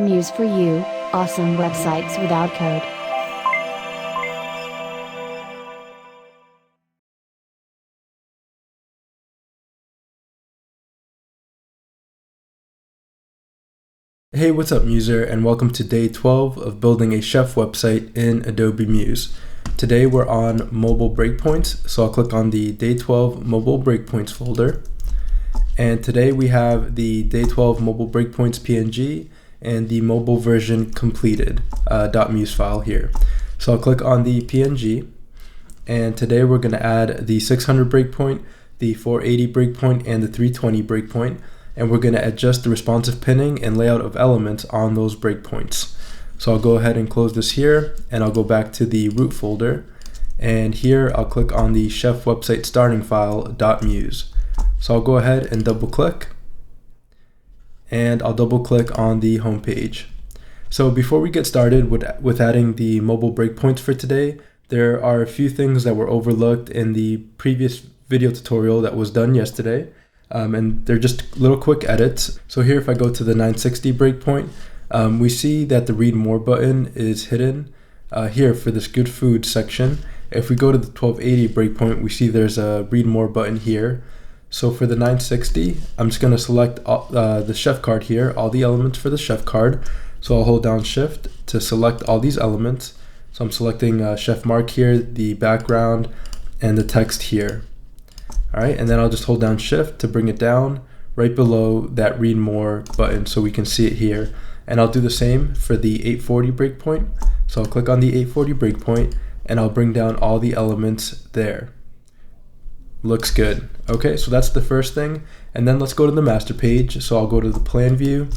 Muse for you, awesome websites without code. Hey, what's up, Muser, and welcome to day 12 of building a chef website in Adobe Muse. Today we're on mobile breakpoints, so I'll click on the day 12 mobile breakpoints folder. And today we have the day 12 mobile breakpoints PNG and the mobile version completed .muse file here. So I'll click on the PNG, and today we're going to add the 600 breakpoint, the 480 breakpoint, and the 320 breakpoint. And we're going to adjust the responsive pinning and layout of elements on those breakpoints. So I'll go ahead and close this here, and I'll go back to the root folder, and here I'll click on the chef website starting file .muse. So I'll go ahead and double click, and I'll double click on the home page. So before we get started with adding the mobile breakpoints for today, there are a few things that were overlooked in the previous video tutorial that was done yesterday. And they're just little quick edits. So here, if I go to the 960 breakpoint, we see that the read more button is hidden here for this good food section. If we go to the 1280 breakpoint, we see there's a read more button here. So for the 960, I'm just going to select the chef card here, all the elements for the chef card. So I'll hold down shift to select all these elements. So I'm selecting chef mark here, the background, and the text here. All right, and then I'll just hold down shift to bring it down right below that read more button so we can see it here. And I'll do the same for the 840 breakpoint. So I'll click on the 840 breakpoint and I'll bring down all the elements there. Looks good. Okay, so that's the first thing. And then let's go to the master page. So I'll go to the plan view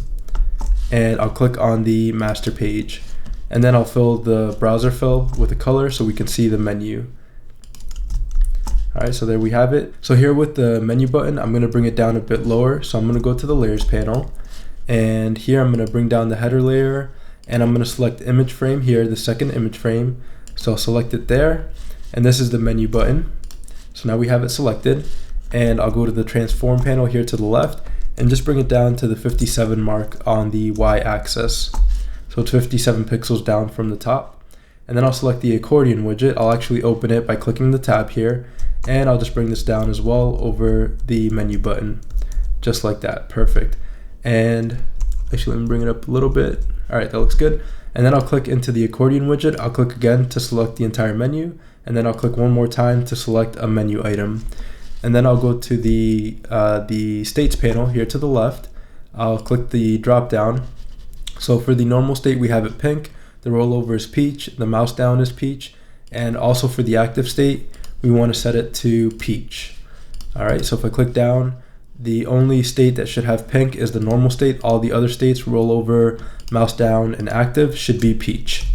and I'll click on the master page. And then I'll fill the browser fill with a color so we can see the menu. Alright, so there we have it. So here with the menu button, I'm going to bring it down a bit lower. So I'm going to go to the layers panel, and here I'm going to bring down the header layer, and I'm going to select image frame here, the second image frame. So I'll select it there, and this is the menu button. So now we have it selected, and I'll go to the transform panel here to the left and just bring it down to the 57 mark on the y-axis. So it's 57 pixels down from the top. And then I'll select the accordion widget. I'll actually open it by clicking the tab here, and I'll just bring this down as well over the menu button, just like that. Perfect. And actually, let me bring it up a little bit. All right, that looks good. And then I'll click into the accordion widget. I'll click again to select the entire menu, and then I'll click one more time to select a menu item. And then I'll go to the states panel here to the left. I'll click the drop down. So for the normal state, we have it pink. The rollover is peach. The mouse down is peach. And also for the active state, we want to set it to peach. All right, so if I click down, the only state that should have pink is the normal state. All the other states, rollover, mouse down, and active, should be peach.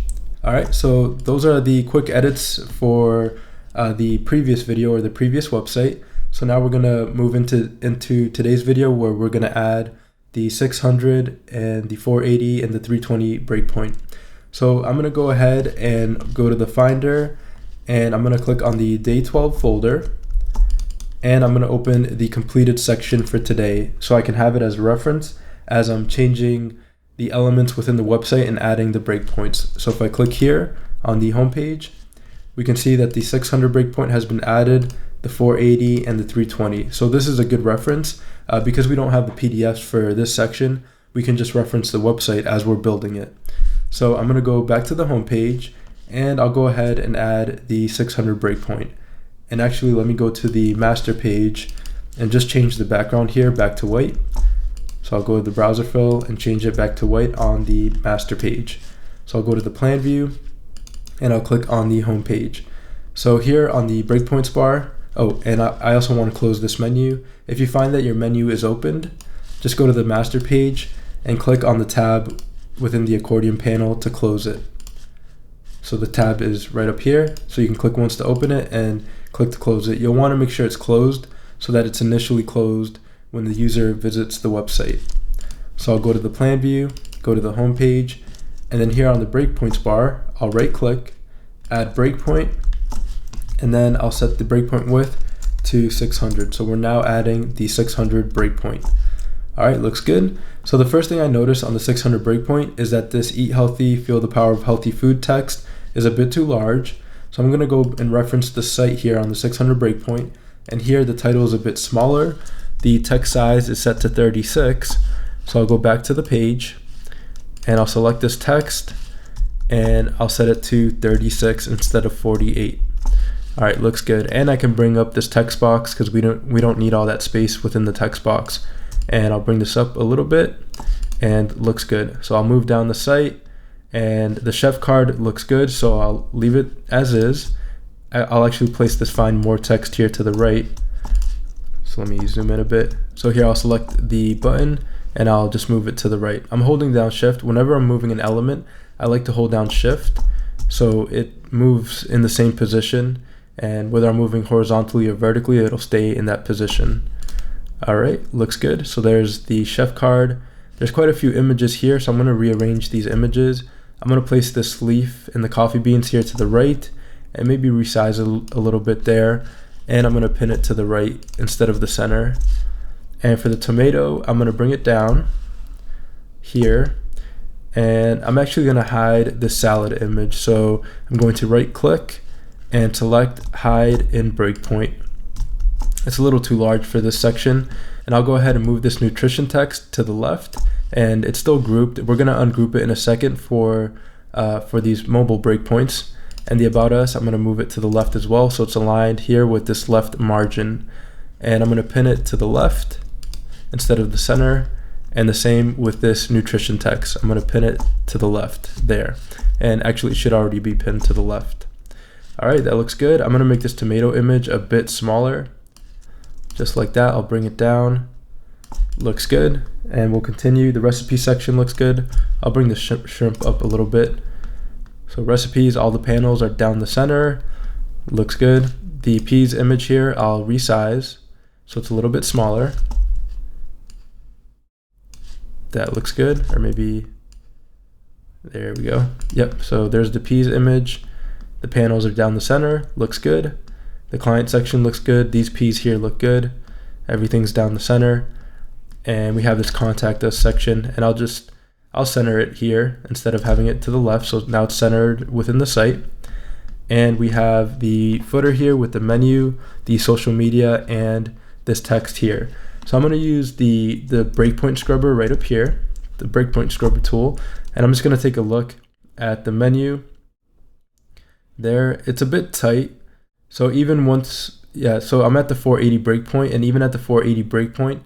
All right, so those are the quick edits for the previous video or the previous website. So now we're gonna move into today's video, where we're gonna add the 600 and the 480 and the 320 breakpoint. So I'm gonna go ahead and go to the Finder, and I'm going to click on the day 12 folder, and I'm going to open the completed section for today so I can have it as a reference as I'm changing the elements within the website and adding the breakpoints. So if I click here on the home page, we can see that the 600 breakpoint has been added, the 480 and the 320. So this is a good reference because we don't have the PDFs for this section. We can just reference the website as we're building it. So I'm going to go back to the home page, and I'll go ahead and add the 600 breakpoint. And actually, let me go to the master page and just change the background here back to white. So I'll go to the browser fill and change it back to white on the master page. So I'll go to the plan view and I'll click on the home page. So here on the breakpoints bar, and I also want to close this menu. If you find that your menu is opened, just go to the master page and click on the tab within the accordion panel to close it. So the tab is right up here, so you can click once to open it and click to close it. You'll want to make sure it's closed so that it's initially closed when the user visits the website. So I'll go to the plan view, go to the home page, and then here on the breakpoints bar, I'll right click, add breakpoint, and then I'll set the breakpoint width to 600. So we're now adding the 600 breakpoint. All right, looks good. So the first thing I noticed on the 600 breakpoint is that this eat healthy, feel the power of healthy food text is a bit too large. So I'm gonna go and reference the site here on the 600 breakpoint, and here the title is a bit smaller. The text size is set to 36. So I'll go back to the page and I'll select this text and I'll set it to 36 instead of 48. All right, looks good. And I can bring up this text box because we don't need all that space within the text box. And I'll bring this up a little bit and looks good. So I'll move down the site and the chef card looks good. So I'll leave it as is. I'll actually place this find more text here to the right. So let me zoom in a bit. So here I'll select the button and I'll just move it to the right. I'm holding down shift. Whenever I'm moving an element, I like to hold down shift so it moves in the same position, and whether I'm moving horizontally or vertically, it'll stay in that position. All right, looks good. So there's the chef card. There's quite a few images here, so I'm gonna rearrange these images. I'm gonna place this leaf and the coffee beans here to the right and maybe resize a little bit there. And I'm gonna pin it to the right instead of the center. And for the tomato, I'm gonna bring it down here. And I'm actually gonna hide the salad image. So I'm going to right click and select hide in breakpoint. It's a little too large for this section. And I'll go ahead and move this nutrition text to the left, and it's still grouped. We're gonna ungroup it in a second for these mobile breakpoints. And the about us, I'm gonna move it to the left as well. So it's aligned here with this left margin. And I'm gonna pin it to the left instead of the center. And the same with this nutrition text. I'm gonna pin it to the left there. And actually it should already be pinned to the left. All right, that looks good. I'm gonna make this tomato image a bit smaller. Just like that, I'll bring it down. Looks good. And we'll continue. The recipe section looks good. I'll bring the shrimp up a little bit. So recipes, all the panels are down the center. Looks good. The peas image here, I'll resize so it's a little bit smaller. That looks good, or maybe, there we go. Yep, so there's the peas image. The panels are down the center, looks good. The client section looks good. These peas here look good. Everything's down the center. And we have this contact us section, and I'll center it here instead of having it to the left. So now it's centered within the site. And we have the footer here with the menu, the social media, and this text here. So I'm gonna use the breakpoint scrubber right up here, the breakpoint scrubber tool. And I'm just gonna take a look at the menu there. It's a bit tight. So even once, so I'm at the 480 breakpoint, and even at the 480 breakpoint,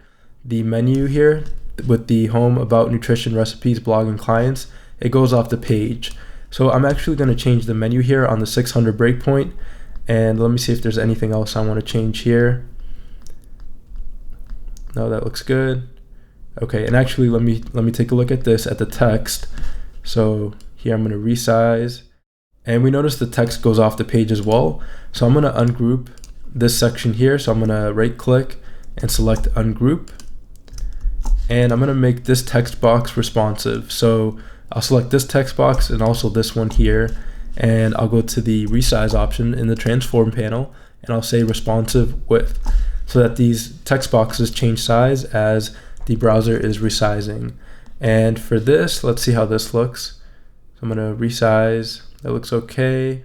the menu here with the home, about, nutrition, recipes, blog, and clients, it goes off the page. So I'm actually going to change the menu here on the 600 breakpoint, and let me see if there's anything else I want to change here. No, that looks good. Okay, and actually let me take a look at this, at the text. So here I'm going to resize, and we notice the text goes off the page as well. So I'm going to ungroup this section here. So I'm going to right click and select ungroup. And I'm gonna make this text box responsive. So I'll select this text box and also this one here, and I'll go to the resize option in the transform panel, and I'll say responsive width, so that these text boxes change size as the browser is resizing. And for this, let's see how this looks. So I'm gonna resize, that looks okay.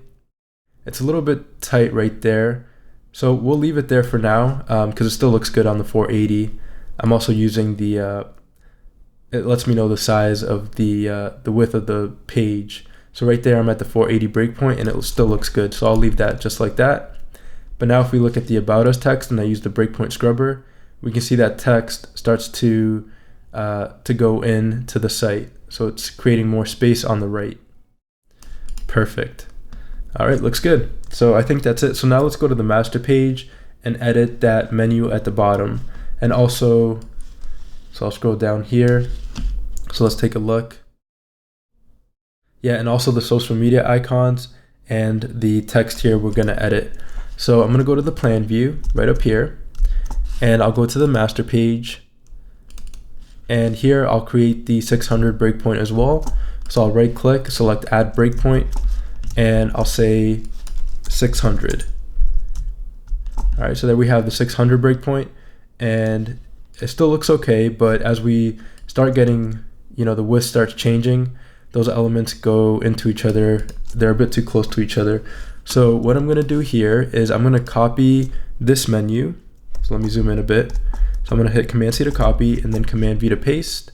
It's a little bit tight right there. So we'll leave it there for now because it still looks good on the 480. I'm also using the, it lets me know the size of the width of the page. So right there I'm at the 480 breakpoint, and it still looks good. So I'll leave that just like that. But now if we look at the about us text and I use the breakpoint scrubber, we can see that text starts to go into the site. So it's creating more space on the right. Perfect. All right, looks good. So I think that's it. So now let's go to the master page and edit that menu at the bottom. And also, so I'll scroll down here. So let's take a look. Yeah, and also the social media icons and the text here we're gonna edit. So I'm gonna go to the plan view right up here, and I'll go to the master page. And here I'll create the 600 breakpoint as well. So I'll right click, select add breakpoint, and I'll say 600. All right, so there we have the 600 breakpoint, and it still looks okay, but as we start getting, the width starts changing, those elements go into each other. They're a bit too close to each other. So what I'm going to do here is I'm going to copy this menu. So let me zoom in a bit. So I'm going to hit Command C to copy and then Command V to paste.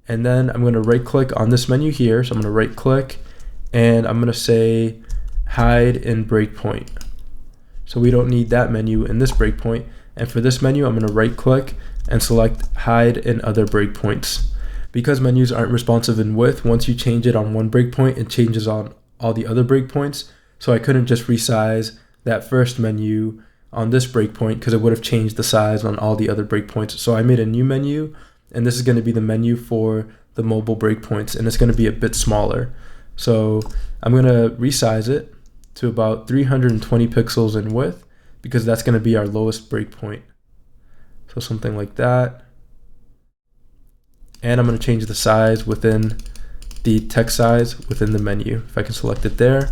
And then I'm going to right click on this menu here. So I'm going to right click and I'm going to say hide in breakpoint. So we don't need that menu in this breakpoint. And for this menu, I'm going to right click and select hide in other breakpoints. Because menus aren't responsive in width, once you change it on one breakpoint, it changes on all the other breakpoints. So I couldn't just resize that first menu on this breakpoint because it would have changed the size on all the other breakpoints. So I made a new menu, and this is going to be the menu for the mobile breakpoints, and it's going to be a bit smaller. So I'm going to resize it to about 320 pixels in width because that's going to be our lowest breakpoint. So something like that. And I'm going to change the size within the text size within the menu. If I can select it there,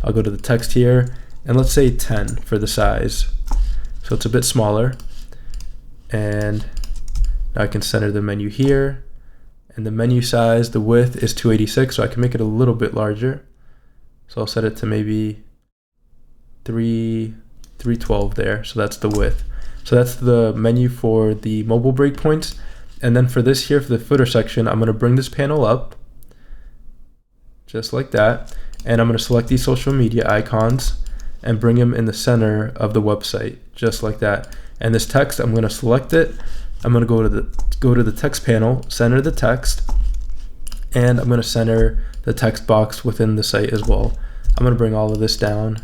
I'll go to the text here, and let's say 10 for the size. So it's a bit smaller. And now I can center the menu here. And the menu size, the width is 286, so I can make it a little bit larger. So I'll set it to maybe 312 there. So that's the width. So that's the menu for the mobile breakpoints. And then for this here, for the footer section, I'm going to bring this panel up just like that. And I'm going to select these social media icons and bring them in the center of the website, just like that. And this text, I'm going to select it. I'm going to go to the text panel, center the text, and I'm going to center the text box within the site as well. I'm going to bring all of this down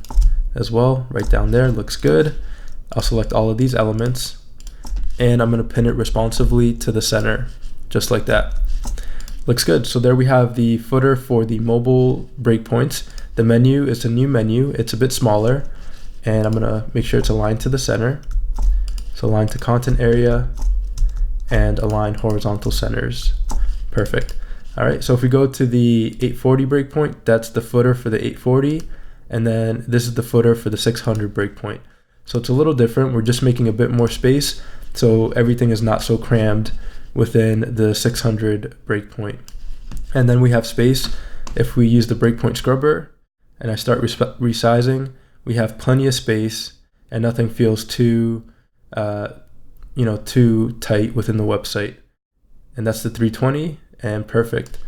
as well, right down there. Looks good. I'll select all of these elements, and I'm going to pin it responsively to the center, just like that. Looks good. So there we have the footer for the mobile breakpoints. The menu is a new menu. It's a bit smaller, and I'm going to make sure it's aligned to the center. So align to content area and align horizontal centers. Perfect. All right, so if we go to the 840 breakpoint, that's the footer for the 840, and then this is the footer for the 600 breakpoint. So it's a little different. We're just making a bit more space, so everything is not so crammed within the 600 breakpoint. And then we have space. If we use the breakpoint scrubber and I start resizing, we have plenty of space and nothing feels too too tight within the website. And that's the 320, and perfect.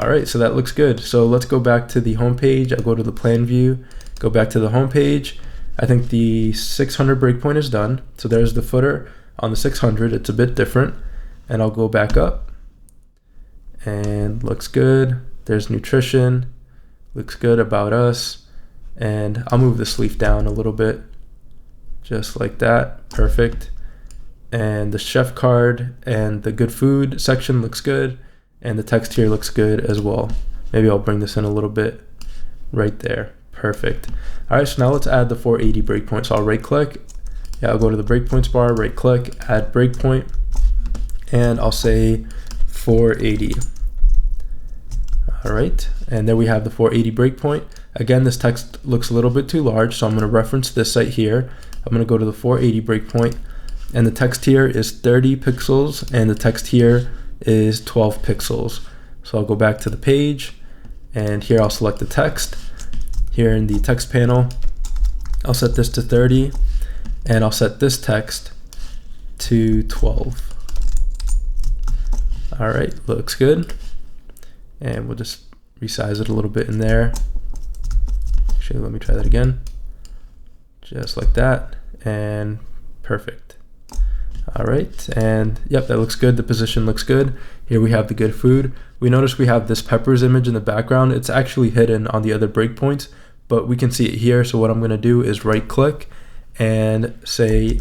All right, so that looks good. So let's go back to the home page. I'll go to the plan view, go back to the home page. I think the 600 breakpoint is done. So there's the footer on the 600. It's a bit different. And I'll go back up, and looks good. There's nutrition, looks good, about us. And I'll move the sleeve down a little bit, just like that. Perfect. And the chef card and the good food section looks good, and the text here looks good as well. Maybe I'll bring this in a little bit right there. Perfect. All right, so now let's add the 480 breakpoint. So I'll right click. Yeah, I'll go to the breakpoints bar, right click, add breakpoint, and I'll say 480. All right, and there we have the 480 breakpoint. Again, this text looks a little bit too large, so I'm going to reference this site here. I'm going to go to the 480 breakpoint, and the text here is 30 pixels, and the text here is 12 pixels. So I'll go back to the page, and here I'll select the text. Here in the text panel, I'll set this to 30, and I'll set this text to 12. All right, looks good. And we'll just resize it a little bit in there. Actually, let me try that again. Just like that, and perfect. All right, and yep, that looks good. The position looks good. Here we have the good food. We notice we have this peppers image in the background. It's actually hidden on the other breakpoints, but we can see it here. So what I'm gonna do is right click and say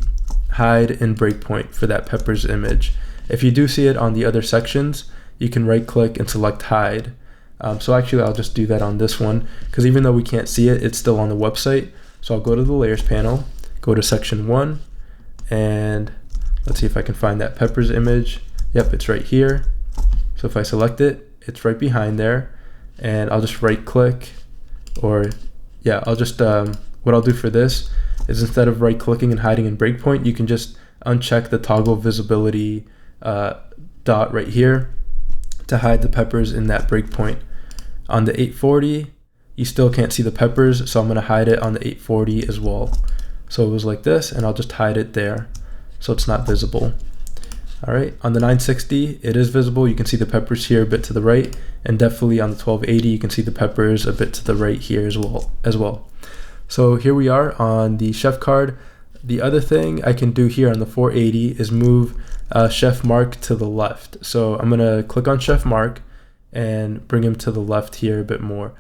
hide in breakpoint for that peppers image. If you do see it on the other sections, you can right click and select hide. So actually I'll just do that on this one, because even though we can't see it, it's still on the website. So I'll go to the layers panel, go to section 1, and let's see if I can find that peppers image. Yep, it's right here. So if I select it, it's right behind there, and I'll just right click, or yeah, I'll just, what I'll do for this is instead of right clicking and hiding in breakpoint, you can just uncheck the toggle visibility dot right here, to hide the peppers in that breakpoint. On the 840, you still can't see the peppers, so I'm going to hide it on the 840 as well. So it was like this, and I'll just hide it there so it's not visible. All right, on the 960, it is visible. You can see the peppers here a bit to the right, and definitely on the 1280, you can see the peppers a bit to the right here as well. So here we are on the chef card. The other thing I can do here on the 480 is move chef Mark to the left. So I'm gonna click on chef Mark and bring him to the left here a bit more.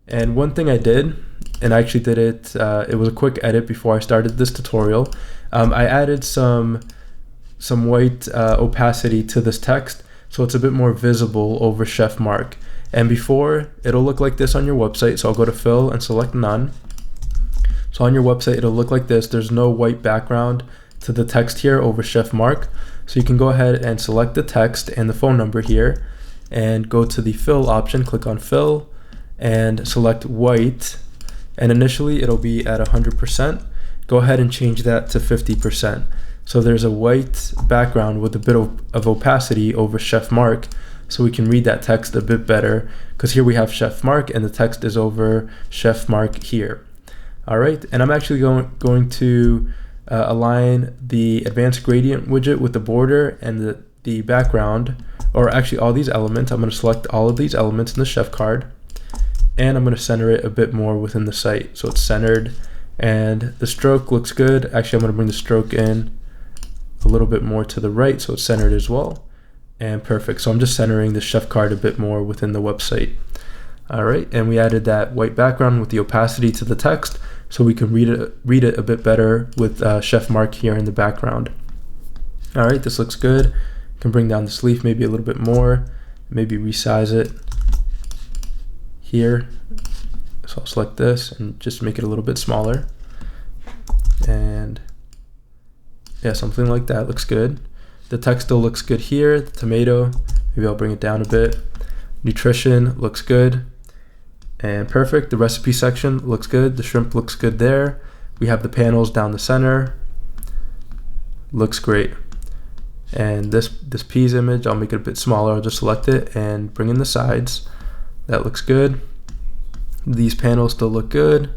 And one thing I did, and I actually did it, it was a quick edit before I started this tutorial. I added some white opacity to this text so it's a bit more visible over chef Mark. And before, it'll look like this on your website, so I'll go to fill and select none. So on your website, it'll look like this. There's no white background to the text here over chef Mark. So you can go ahead and select the text and the phone number here and go to the fill option, click on fill and select white. And initially it'll be at 100%. Go ahead and change that to 50%. So there's a white background with a bit of opacity over chef Mark, so we can read that text a bit better, because here we have chef Mark and the text is over chef Mark here. All right, and I'm actually going to align the advanced gradient widget with the border and the background, or actually all these elements. I'm going to select all of these elements in the chef card, and I'm going to center it a bit more within the site so it's centered. And the stroke looks good. Actually, I'm going to bring the stroke in a little bit more to the right so it's centered as well. And perfect. So I'm just centering the chef card a bit more within the website. All right, and we added that white background with the opacity to the text so we can read it a bit better with chef Mark here in the background. All right, this looks good. You can bring down the sleeve maybe a little bit more, maybe resize it here. So I'll select this and just make it a little bit smaller. And yeah, something like that looks good. The text still looks good here. The tomato, maybe I'll bring it down a bit. Nutrition looks good. And perfect. The recipe section looks good. The shrimp looks good there. We have the panels down the center. Looks great. And this peas image, I'll make it a bit smaller. I'll just select it and bring in the sides. That looks good. These panels still look good.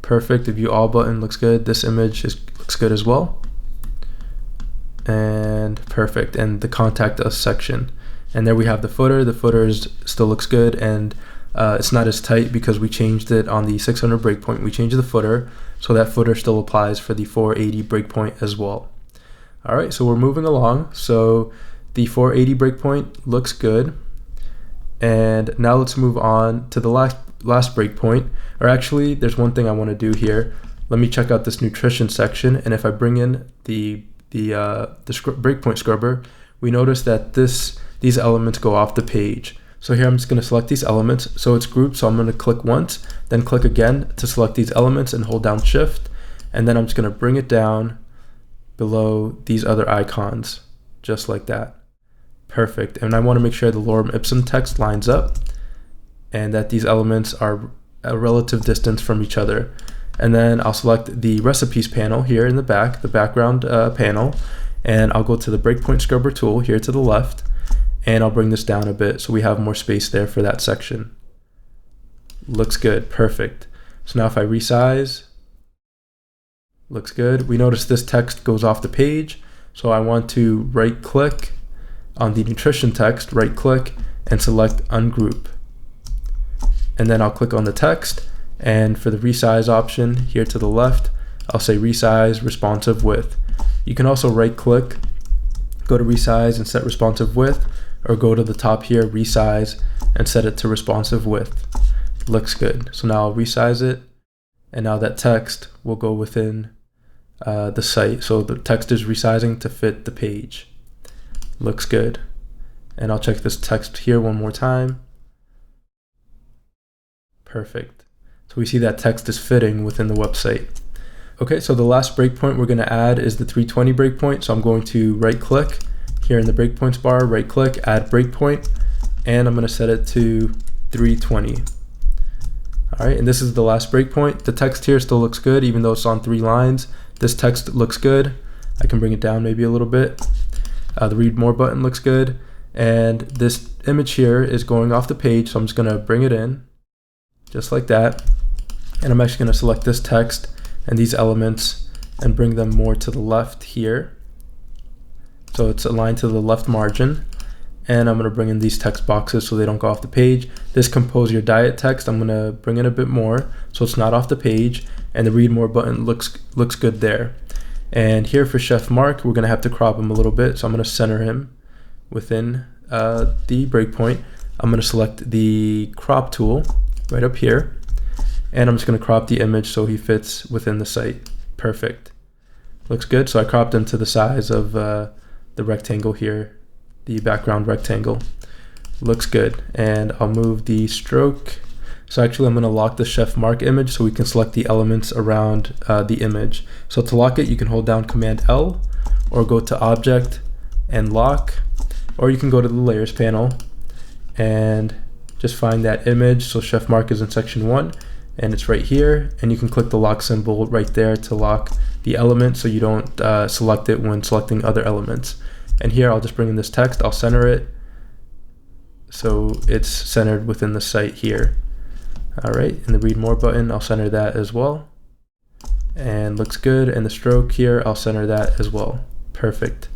Perfect. The view all button looks good. This image looks good as well. And perfect. And the contact us section. And there we have the footer. The footer still looks good, and it's not as tight because we changed it on the 600 breakpoint. We changed the footer, so that footer still applies for the 480 breakpoint as well. All right, so we're moving along. So the 480 breakpoint looks good. And now let's move on to the last breakpoint. Or actually, there's one thing I want to do here. Let me check out this nutrition section, and if I bring in the breakpoint scrubber, we notice that these elements go off the page. So here I'm just going to select these elements. So it's grouped, so I'm going to click once, then click again to select these elements and hold down shift. And then I'm just going to bring it down below these other icons, just like that. Perfect. And I want to make sure the lorem ipsum text lines up and that these elements are a relative distance from each other. And then I'll select the recipes panel here in the back, the background panel, and I'll go to the breakpoint scrubber tool here to the left, and I'll bring this down a bit so we have more space there for that section. Looks good. Perfect. So now if I resize, looks good. We notice this text goes off the page, so I want to right click on the nutrition text, right click and select ungroup. And then I'll click on the text, and for the resize option here to the left, I'll say resize responsive width. You can also right click, go to resize and set responsive width, or go to the top here, resize, and set it to responsive width. Looks good. So now I'll resize it, and now that text will go within the site. So the text is resizing to fit the page. Looks good. And I'll check this text here one more time. Perfect. So we see that text is fitting within the website. Okay, so the last breakpoint we're going to add is the 320 breakpoint. So I'm going to right click here in the breakpoints bar, right click, add breakpoint, and I'm going to set it to 320. All right, and this is the last breakpoint. The text here still looks good, even though it's on 3 lines. This text looks good. I can bring it down maybe a little bit. The read more button looks good. And this image here is going off the page, so I'm just gonna bring it in, just like that. And I'm actually gonna select this text and these elements and bring them more to the left here. So it's aligned to the left margin. And I'm gonna bring in these text boxes so they don't go off the page. This compose your diet text, I'm gonna bring in a bit more so it's not off the page, and the read more button looks good there. And here for Chef Mark, we're gonna have to crop him a little bit, so I'm gonna center him within the breakpoint. I'm gonna select the crop tool right up here, and I'm just gonna crop the image so he fits within the site. Perfect. Looks good. So I cropped him to the size of the rectangle here, the background rectangle. Looks good. And I'll move the stroke. So actually I'm gonna lock the Chef Mark image so we can select the elements around the image. So to lock it, you can hold down Command L or go to Object and Lock, or you can go to the Layers panel and just find that image. So Chef Mark is in section 1 and it's right here, and you can click the lock symbol right there to lock the element so you don't select it when selecting other elements. And here I'll just bring in this text, I'll center it so it's centered within the site here. All right, and the read more button, I'll center that as well. And looks good. And the stroke here, I'll center that as well. Perfect.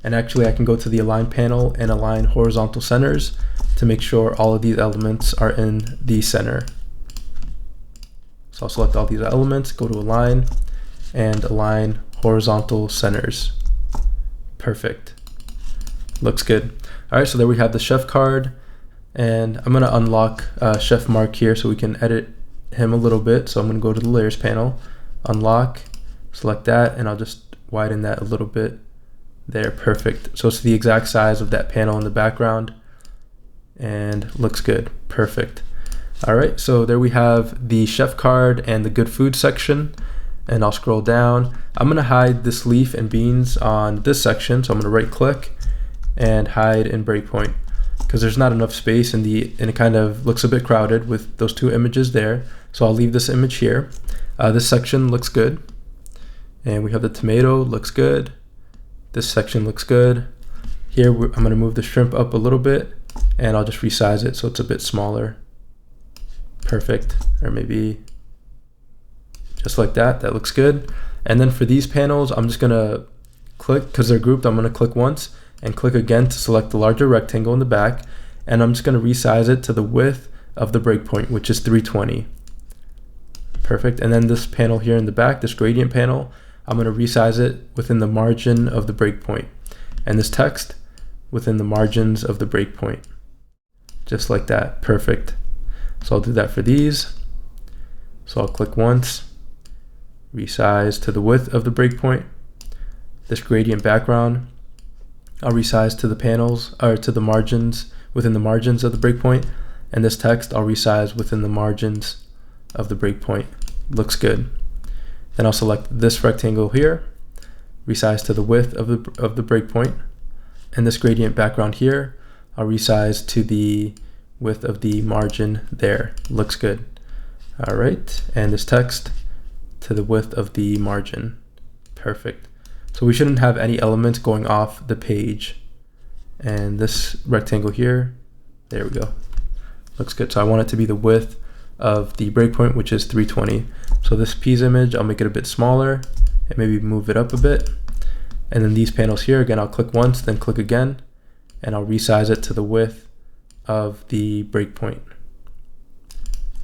And actually I can go to the align panel and align horizontal centers to make sure all of these elements are in the center. So I'll select all these elements, go to align, and align horizontal centers. Perfect. Looks good. All right, so there we have the chef card, and I'm gonna unlock Chef Mark here so we can edit him a little bit. So I'm gonna go to the layers panel, unlock, select that, and I'll just widen that a little bit. There, perfect. So it's the exact size of that panel in the background, and looks good. Perfect. All right, so there we have the chef card and the good food section, and I'll scroll down. I'm gonna hide this leaf and beans on this section, so I'm gonna right click and hide in Breakpoint because there's not enough space and it kind of looks a bit crowded with those two images there. So I'll leave this image here. This section looks good, and we have the tomato, looks good. This section looks good. Here I'm gonna move the shrimp up a little bit, and I'll just resize it so it's a bit smaller. Perfect. Or maybe just like that. That looks good. And then for these panels, I'm just gonna click, because they're grouped, I'm gonna click once and click again to select the larger rectangle in the back, and I'm just gonna resize it to the width of the breakpoint, which is 320. Perfect. And then this panel here in the back, this gradient panel, I'm gonna resize it within the margin of the breakpoint, and this text within the margins of the breakpoint. Just like that. Perfect. So I'll do that for these. So I'll click once, resize to the width of the breakpoint. This gradient background, I'll resize to the panels, or to the margins, within the margins of the breakpoint. And this text, I'll resize within the margins of the breakpoint. Looks good. Then I'll select this rectangle here, resize to the width of the breakpoint. And this gradient background here, I'll resize to the width of the margin there. Looks good. All right, and this text to the width of the margin. Perfect. So we shouldn't have any elements going off the page. And this rectangle here, there we go. Looks good. So I want it to be the width of the breakpoint, which is 320. So this P's image, I'll make it a bit smaller and maybe move it up a bit. And then these panels here, again, I'll click once, then click again, and I'll resize it to the width of the breakpoint.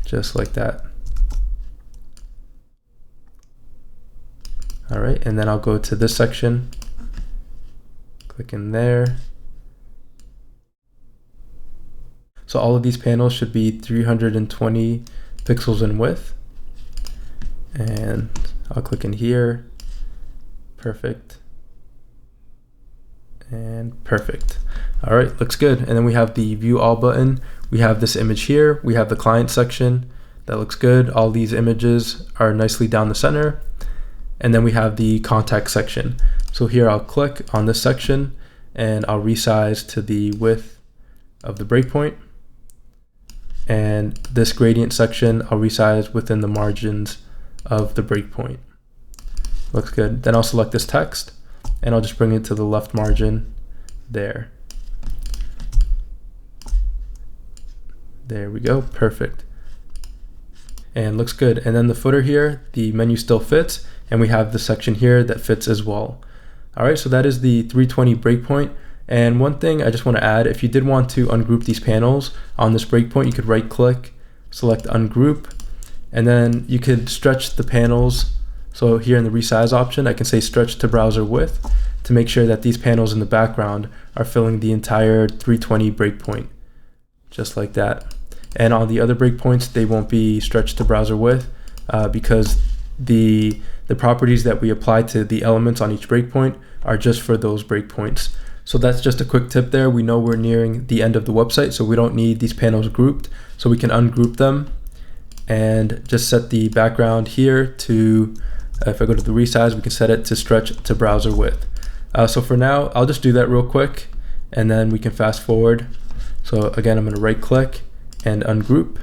Just like that. All right, and then I'll go to this section, click in there. So all of these panels should be 320 pixels in width. And I'll click in here. Perfect. And perfect. All right, looks good. And then we have the view all button. We have this image here. We have the client section. That looks good. All these images are nicely down the center. And then we have the contact section. So here I'll click on this section and I'll resize to the width of the breakpoint. And this gradient section, I'll resize within the margins of the breakpoint. Looks good. Then I'll select this text and I'll just bring it to the left margin there. There we go, perfect. And looks good. And then the footer here, the menu still fits, and we have the section here that fits as well. All right, so that is the 320 breakpoint. And one thing I just want to add, if you did want to ungroup these panels on this breakpoint, you could right click, select ungroup, and then you could stretch the panels. So here in the resize option, I can say stretch to browser width to make sure that these panels in the background are filling the entire 320 breakpoint, just like that. And on the other breakpoints, they won't be stretched to browser width because the properties that we apply to the elements on each breakpoint are just for those breakpoints. So that's just a quick tip there. We know we're nearing the end of the website, so we don't need these panels grouped. So we can ungroup them and just set the background here to, if I go to the resize, we can set it to stretch to browser width. So for now, I'll just do that real quick and then we can fast forward. So again, I'm gonna right click and ungroup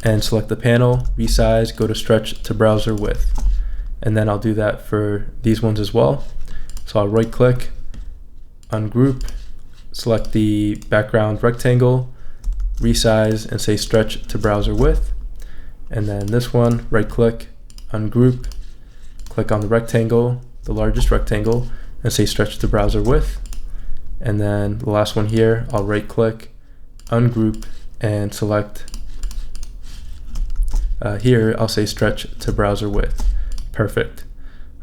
and select the panel, resize, go to stretch to browser width. And then I'll do that for these ones as well. So I'll right click, ungroup, select the background rectangle, resize, and say stretch to browser width. And then this one, right click, ungroup, click on the rectangle, the largest rectangle, and say stretch to browser width. And then the last one here, I'll right click, ungroup, and select here, I'll say stretch to browser width. Perfect.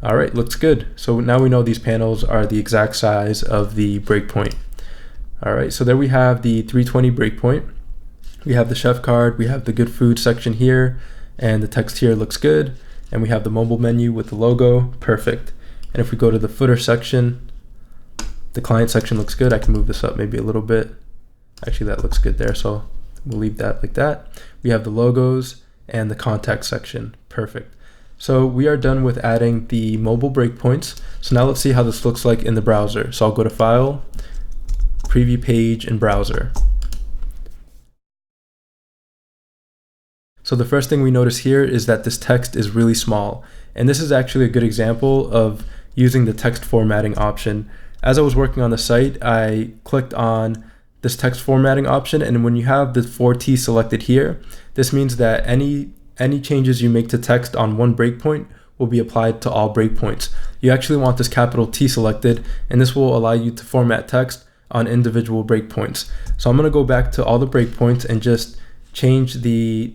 All right, looks good. So now we know these panels are the exact size of the breakpoint. All right, so there we have the 320 breakpoint. We have the chef card, we have the good food section here, and the text here looks good. And we have the mobile menu with the logo, perfect. And if we go to the footer section, the client section looks good. I can move this up maybe a little bit. Actually, that looks good there, so we'll leave that like that. We have the logos and the contact section, perfect. So we are done with adding the mobile breakpoints. So now let's see how this looks like in the browser. So I'll go to File, Preview Page, and Browser. So the first thing we notice here is that this text is really small. And this is actually a good example of using the text formatting option. As I was working on the site, I clicked on this text formatting option, and when you have the 4T selected here, this means that any changes you make to text on one breakpoint will be applied to all breakpoints. You actually want this capital T selected, and this will allow you to format text on individual breakpoints. So I'm going to go back to all the breakpoints and just change the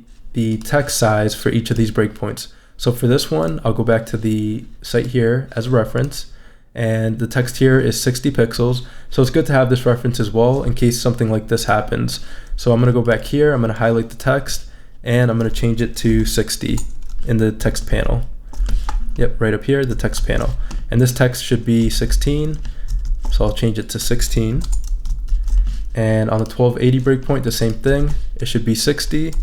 text size for each of these breakpoints. So for this one, I'll go back to the site here as a reference, and the text here is 60 pixels. So it's good to have this reference as well in case something like this happens. So I'm going to go back here, I'm going to highlight the text, and I'm going to change it to 60 in the text panel. Yep, right up here, the text panel. And this text should be 16, so I'll change it to 16. And on the 1280 breakpoint, the same thing. It should be 60,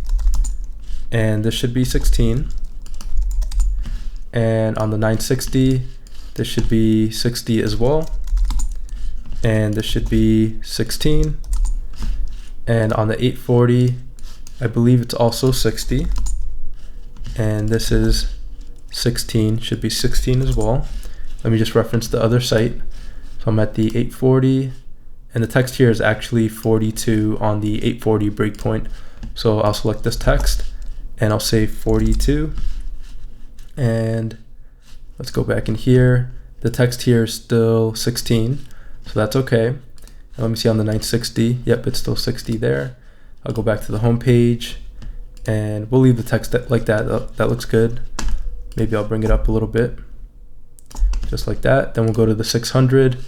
and this should be 16. And on the 960, this should be 60 as well. And this should be 16. And on the 840, I believe it's also 60. And this is 16, should be 16 as well. Let me just reference the other site. So I'm at the 840, and the text here is actually 42 on the 840 breakpoint. So I'll select this text and I'll say 42. And let's go back in here. The text here is still 16, so that's okay. And let me see on the 960. Yep, it's still 60 there. I'll go back to the home page, and we'll leave the text like that. That looks good. Maybe I'll bring it up a little bit, just like that. Then we'll go to the 600.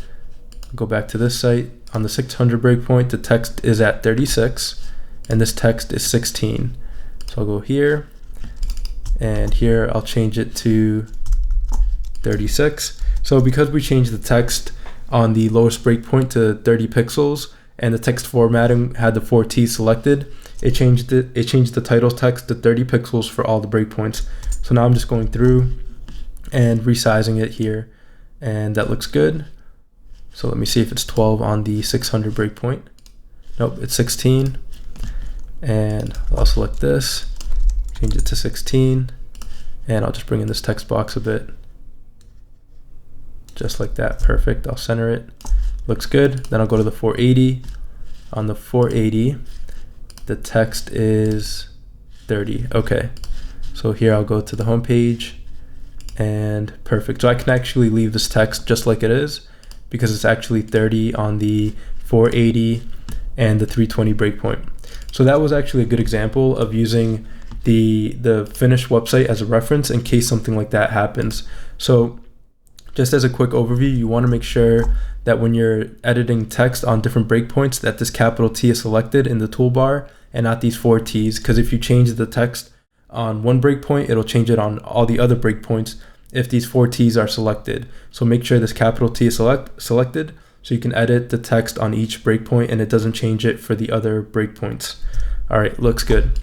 Go back to this site. On the 600 breakpoint, the text is at 36, and this text is 16. So I'll go here, and here I'll change it to 36. So because we changed the text on the lowest breakpoint to 30 pixels, and the text formatting had the 4T selected, it changed the title text to 30 pixels for all the breakpoints. So now I'm just going through and resizing it here, and that looks good. So let me see if it's 12 on the 600 breakpoint. Nope, it's 16. And I'll select this, change it to 16, and I'll just bring in this text box a bit. Just like that, perfect. I'll center it, looks good. Then I'll go to the 480. On the 480, the text is 30. Okay, so here I'll go to the home page, and perfect. So I can actually leave this text just like it is because it's actually 30 on the 480 and the 320 breakpoint. So that was actually a good example of using the finished website as a reference in case something like that happens. So just as a quick overview, you want to make sure that when you're editing text on different breakpoints that this capital T is selected in the toolbar and not these 4 T's, because if you change the text on one breakpoint, it'll change it on all the other breakpoints if these 4 T's are selected. So make sure this capital T is selected so you can edit the text on each breakpoint and it doesn't change it for the other breakpoints. All right, looks good.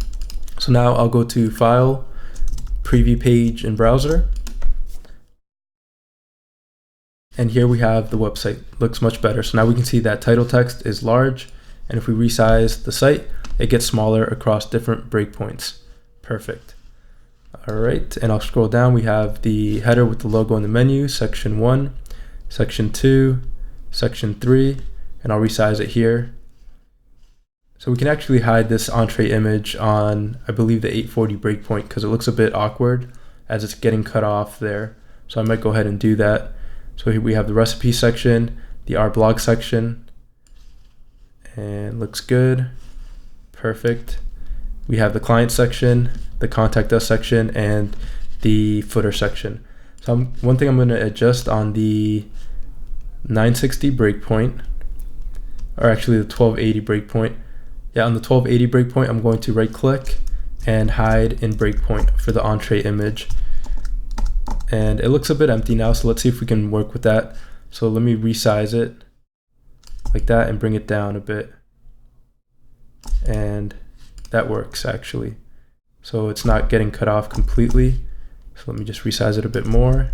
So now I'll go to File, Preview Page in Browser. And here we have the website. Looks much better. So now we can see that title text is large, and if we resize the site, it gets smaller across different breakpoints. Perfect. All right, and I'll scroll down. We have the header with the logo in the menu, section 1, section 2, section 3, and I'll resize it here. So we can actually hide this entree image on, I believe, the 840 breakpoint because it looks a bit awkward as it's getting cut off there. So I might go ahead and do that. So here we have the recipe section, the our blog section, and looks good. Perfect. We have the client section, the contact us section, and the footer section. So one thing I'm going to adjust on the 960 breakpoint, or actually the 1280 breakpoint. Yeah, on the 1280 breakpoint, I'm going to right click and hide in breakpoint for the entree image. And it looks a bit empty now, so let's see if we can work with that. So let me resize it like that and bring it down a bit. And that works actually. So it's not getting cut off completely. So let me just resize it a bit more.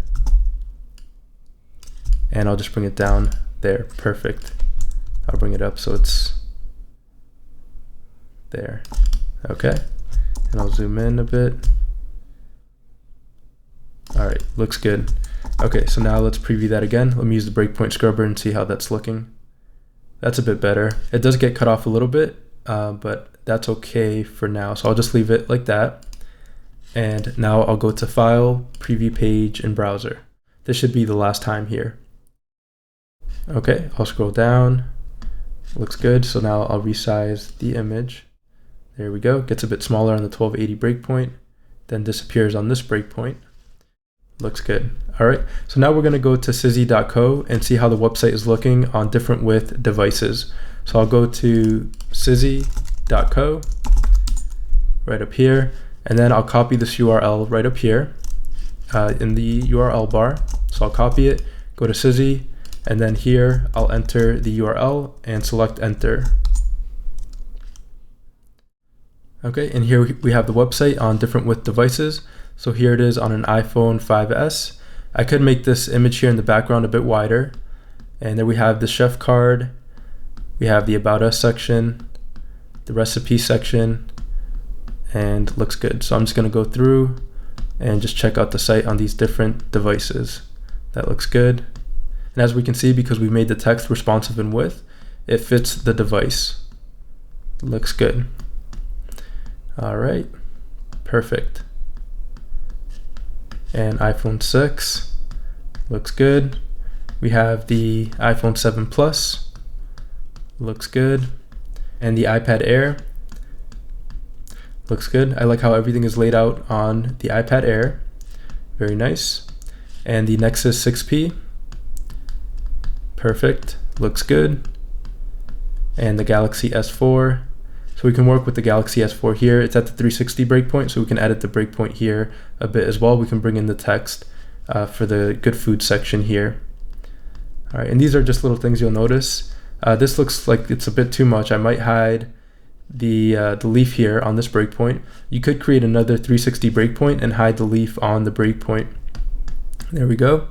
And I'll just bring it down there. Perfect. I'll bring it up so it's there. Okay. And I'll zoom in a bit. All right, looks good. Okay, so now let's preview that again. Let me use the breakpoint scrubber and see how that's looking. That's a bit better. It does get cut off a little bit, but that's okay for now. So I'll just leave it like that. And now I'll go to File, Preview Page in Browser. This should be the last time here. Okay, I'll scroll down. Looks good. So now I'll resize the image. There we go. Gets a bit smaller on the 1280 breakpoint, then disappears on this breakpoint. Looks good. All right, so now we're going to go to Susy.co and see how the website is looking on different width devices. So I'll go to Susy.co right up here, and then I'll copy this URL right up here in the URL bar. So I'll copy it, go to Susy, and then here I'll enter the URL and select enter. Okay, and here we have the website on different width devices. So here it is on an iPhone 5S. I could make this image here in the background a bit wider. And then we have the chef card. We have the About Us section, the recipe section, and looks good. So I'm just going to go through and just check out the site on these different devices. That looks good. And as we can see, because we made the text responsive in width, it fits the device. Looks good. All right, perfect. And iPhone 6 looks good. We have the iPhone 7 Plus, looks good. And the iPad Air looks good. I like how everything is laid out on the iPad Air, very nice. And the Nexus 6P, perfect, looks good. And the Galaxy S4. So we can work with the Galaxy S4 here. It's at the 360 breakpoint, so we can edit the breakpoint here a bit as well. We can bring in the text for the good food section here. All right, and these are just little things you'll notice. This looks like it's a bit too much. I might hide the leaf here on this breakpoint. You could create another 360 breakpoint and hide the leaf on the breakpoint. There we go.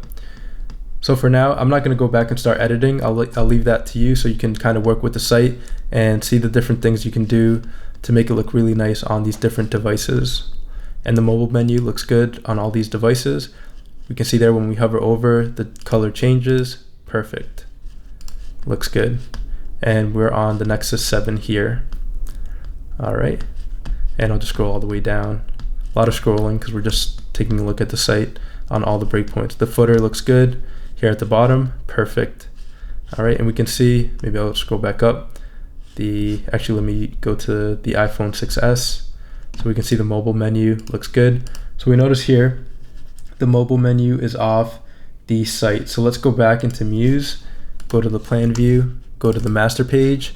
So for now, I'm not going to go back and start editing. I'll leave that to you so you can kind of work with the site and see the different things you can do to make it look really nice on these different devices. And the mobile menu looks good on all these devices. We can see there when we hover over, the color changes. Perfect. Looks good. And we're on the Nexus 7 here. All right, and I'll just scroll all the way down. A lot of scrolling because we're just taking a look at the site on all the breakpoints. The footer looks good here at the bottom, perfect. All right, and we can see, maybe I'll scroll back up. Actually, let me go to the iPhone 6s. So we can see the mobile menu looks good. So we notice here, the mobile menu is off the site. So let's go back into Muse, go to the plan view, go to the master page,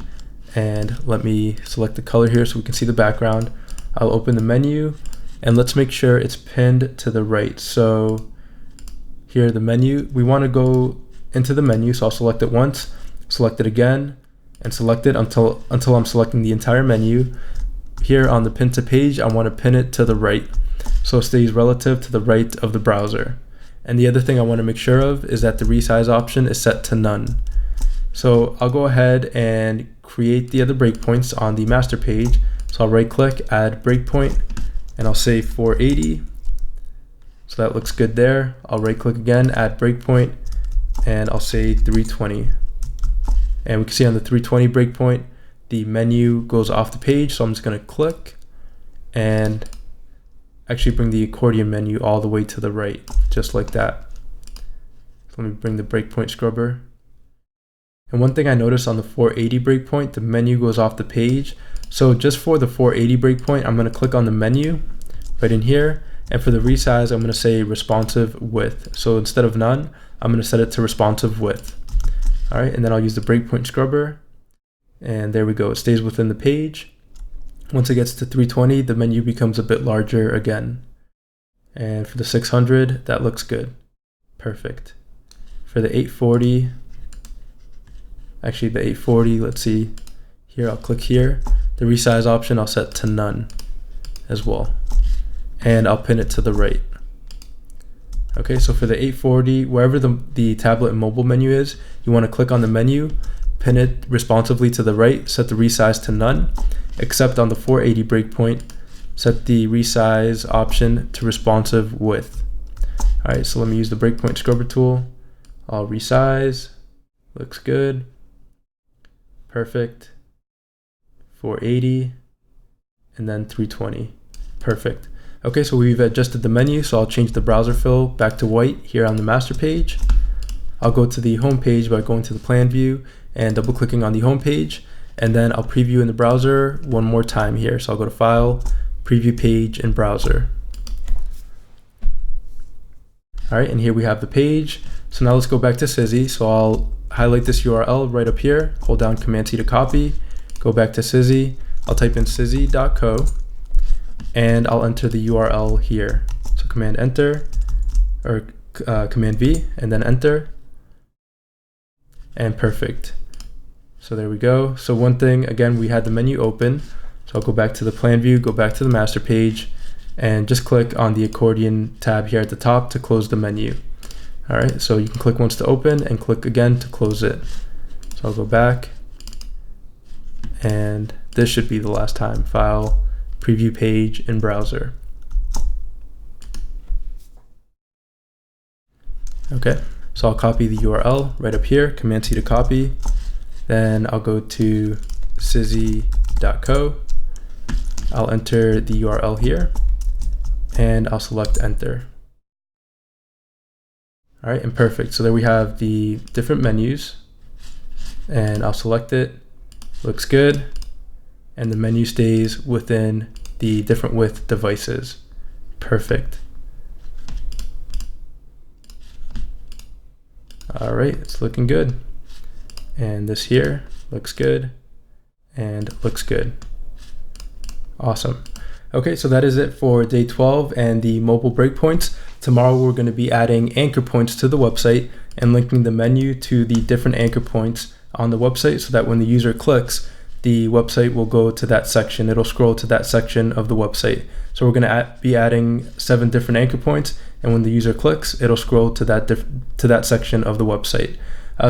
and let me select the color here so we can see the background. I'll open the menu, and let's make sure it's pinned to the right. So here, the menu, we want to go into the menu, so I'll select it once, select it again, and select it until I'm selecting the entire menu. Here on the pin to page, I want to pin it to the right, so it stays relative to the right of the browser. And the other thing I want to make sure of is that the resize option is set to none. So I'll go ahead and create the other breakpoints on the master page. So I'll right click, add breakpoint, and I'll say 480. So that looks good there. I'll right click again, add breakpoint, and I'll say 320. And we can see on the 320 breakpoint, the menu goes off the page. So I'm just going to click and actually bring the accordion menu all the way to the right, just like that. So let me bring the breakpoint scrubber. And one thing I noticed on the 480 breakpoint, the menu goes off the page. So just for the 480 breakpoint, I'm going to click on the menu right in here. And for the resize, I'm going to say responsive width. So instead of none, I'm going to set it to responsive width. All right, and then I'll use the breakpoint scrubber. And there we go, it stays within the page. Once it gets to 320, the menu becomes a bit larger again. And for the 600, that looks good. Perfect. For the 840, actually the 840, let's see. Here, I'll click here. The resize option, I'll set to none as well. And I'll pin it to the right. Okay, so for the 840, wherever the tablet and mobile menu is, you want to click on the menu, pin it responsively to the right, set the resize to none, except on the 480 breakpoint, set the resize option to responsive width. All right, so let me use the breakpoint scrubber tool. I'll resize, looks good, perfect, 480, and then 320, perfect. Okay, so we've adjusted the menu, so I'll change the browser fill back to white here on the master page. I'll go to the home page by going to the plan view and double clicking on the home page, and then I'll preview in the browser one more time here. So I'll go to File, Preview Page in Browser. All right, and here we have the page. So now let's go back to Susy. So I'll highlight this URL right up here, hold down Command-T to copy, go back to Susy. I'll type in susy.co. And I'll enter the URL here. So Command Enter, or Command V, and then Enter. And perfect. So there we go. So one thing, again, we had the menu open. So I'll go back to the plan view, go back to the master page, and just click on the accordion tab here at the top to close the menu. All right, so you can click once to open and click again to close it. So I'll go back, and this should be the last time. File, Preview Page in Browser. Okay, so I'll copy the URL right up here, Command-C to copy. Then I'll go to susy.co. I'll enter the URL here, and I'll select Enter. All right, and perfect. So there we have the different menus, and I'll select it. Looks good. And the menu stays within the different width devices. Perfect. All right, it's looking good. And this here looks good and looks good. Awesome. Okay, so that is it for day 12 and the mobile breakpoints. Tomorrow we're going to be adding anchor points to the website and linking the menu to the different anchor points on the website so that when the user clicks, the website will go to that section. It'll scroll to that section of the website. So we're going to be adding 7 different anchor points, and when the user clicks, it'll scroll to that section of the website.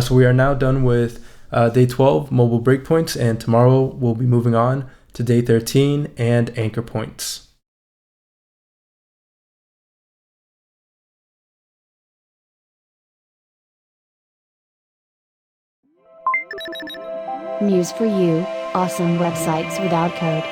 So we are now done with day 12 mobile breakpoints, and tomorrow we'll be moving on to day 13 and anchor points. News for you, awesome websites without code.